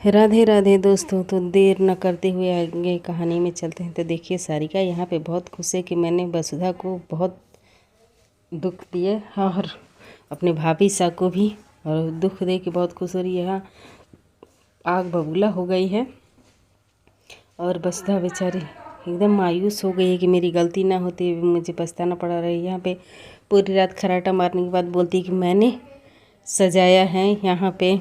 राधे राधे दोस्तों। तो देर न करते हुए आगे कहानी में चलते हैं। तो देखिए, सारिका यहाँ पे बहुत खुश है कि मैंने वसुधा को बहुत दुख दिए और अपने भाभी सा को भी, और दुख दे के बहुत खुश हो रही है। यहाँ आग बबूला हो गई है और वसुधा बेचारी एकदम मायूस हो गई है कि मेरी गलती ना होती मुझे पछताना पड़ा रही। यहाँ पे पूरी रात खर्राटा मारने के बाद बोलती है कि मैंने सजाया है, यहाँ पे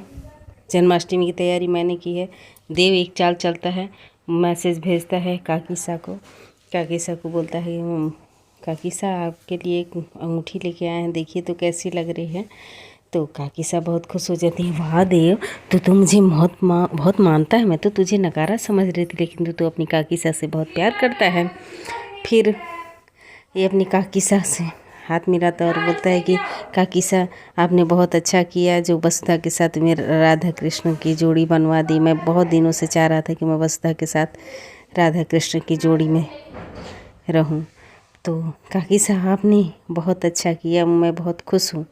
जन्माष्टमी की तैयारी मैंने की है। देव एक चाल चलता है, मैसेज भेजता है काकीसा को। काकीसा को बोलता है, काकीसा आपके लिए एक अंगूठी लेके आए हैं, देखिए तो कैसी लग रही है। तो काकीसा बहुत खुश हो जाती है। वाह देव, तो मुझे बहुत मानता है। मैं तो तुझे नकारा समझ रही थी, लेकिन तू अपनी काकीसा से बहुत प्यार करता है। फिर ये अपनी काकीसा से हाथ मिलाता और बोलता है कि काकीसा आपने बहुत अच्छा किया जो वसुधा के साथ मेरे राधा कृष्ण की जोड़ी बनवा दी। मैं बहुत दिनों से चाह रहा था कि मैं वसुधा के साथ राधा कृष्ण की जोड़ी में रहूं। तो काकीसा आपने बहुत अच्छा किया, मैं बहुत खुश हूँ।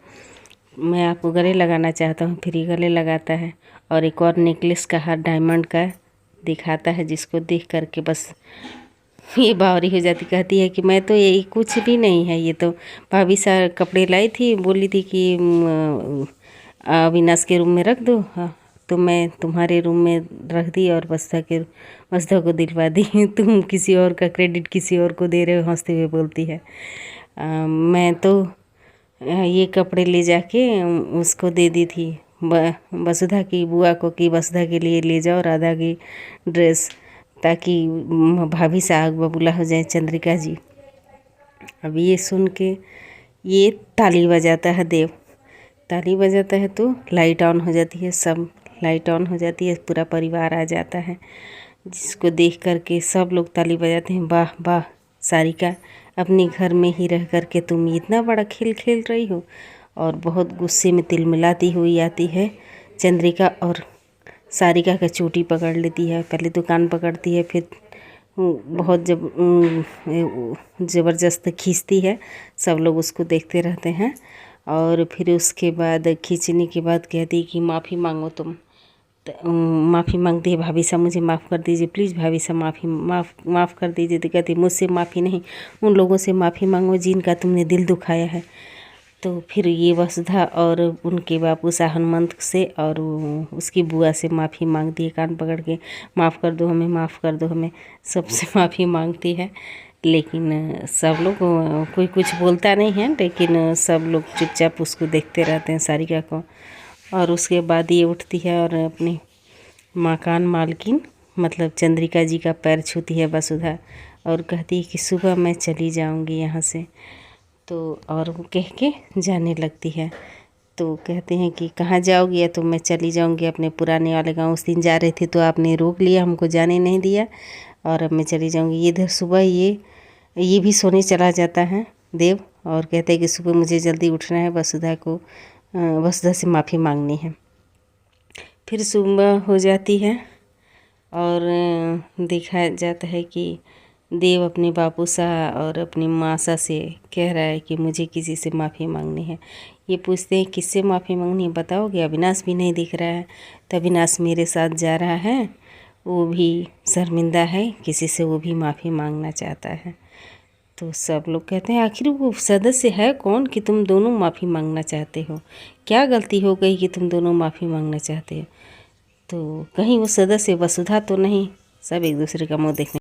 मैं आपको गले लगाना चाहता हूँ। फिर ये गले लगाता है और एक और नेकलेस का हार डायमंड का दिखाता है, जिसको देख करके बस ये बावरी हो जाती। कहती है कि मैं तो यही कुछ भी नहीं है, ये तो भाभी सा कपड़े लाई थी, बोली थी कि अविनाश के रूम में रख दो। हाँ, तो मैं तुम्हारे रूम में रख दी और वसुधा को दिलवा दी। तुम किसी और का क्रेडिट किसी और को दे रहे हो, हंसते हुए बोलती है। मैं तो ये कपड़े ले जाके उसको दे दी थी वसुधा की बुआ को, कि वसुधा के लिए ले जाओ राधा की ड्रेस, ताकि भाभी से आग बबूला हो जाए चंद्रिका जी। अब ये सुन के ये ताली बजाता है देव। ताली बजाता है तो लाइट ऑन हो जाती है, सब लाइट ऑन हो जाती है, पूरा परिवार आ जाता है, जिसको देख करके सब लोग ताली बजाते हैं। वाह वाह सारिका, अपने घर में ही रह करके तुम इतना बड़ा खेल खेल रही हो। और बहुत गुस्से में तिलमिलाती हुई आती है चंद्रिका और सारिका का चोटी पकड़ लेती है। पहले तो कान पकड़ती है, फिर बहुत ज़बरदस्त खींचती है। सब लोग उसको देखते रहते हैं और फिर उसके बाद खींचने के बाद कहती है कि माफ़ी मांगो तुम। माफ़ी मांगती है, भाभी साहब मुझे माफ़ कर दीजिए, प्लीज़ भाभी साहब माफ़ कर दीजिए। तो कहती मुझसे माफ़ी नहीं, उन लोगों से माफ़ी मांगो जिनका तुमने दिल दुखाया है। तो फिर ये वसुधा और उनके बापू सा हनुमंत से और उसकी बुआ से माफ़ी मांगती है, कान पकड़ के माफ़ कर दो हमें, माफ़ कर दो हमें, सबसे माफ़ी मांगती है। लेकिन सब लोग, कोई कुछ बोलता नहीं है, लेकिन सब लोग चुपचाप उसको देखते रहते हैं सारिका को। और उसके बाद ये उठती है और अपनी मकान मालकिन मतलब चंद्रिका जी का पैर छूती है वसुधा, और कहती है कि सुबह मैं चली जाऊंगी यहाँ से। तो और वो कह के जाने लगती है। तो कहते हैं कि कहाँ जाओगी? तो मैं चली जाऊंगी अपने पुराने वाले गांव। उस दिन जा रहे थे तो आपने रोक लिया, हमको जाने नहीं दिया, और अब मैं चली जाऊंगी। इधर सुबह ये भी सोने चला जाता है देव, और कहते हैं कि सुबह मुझे जल्दी उठना है, वसुधा से माफ़ी मांगनी है। फिर सुबह हो जाती है और देखा जाता है कि देव अपने बापू सा और अपनी माँ सा से कह रहा है कि मुझे किसी से माफ़ी मांगनी है। ये पूछते हैं किससे माफ़ी मांगनी है बताओगे? अविनाश भी नहीं दिख रहा है। तो अविनाश मेरे साथ जा रहा है, वो भी शर्मिंदा है, किसी से वो भी माफ़ी मांगना चाहता है। तो सब लोग कहते हैं आखिर वो सदस्य है कौन कि तुम दोनों माफ़ी मांगना चाहते हो? क्या गलती हो गई कि तुम दोनों माफ़ी मांगना चाहते हो? तो कहीं वो सदस्य वसुधा तो नहीं? सब एक दूसरे का मुँह देखने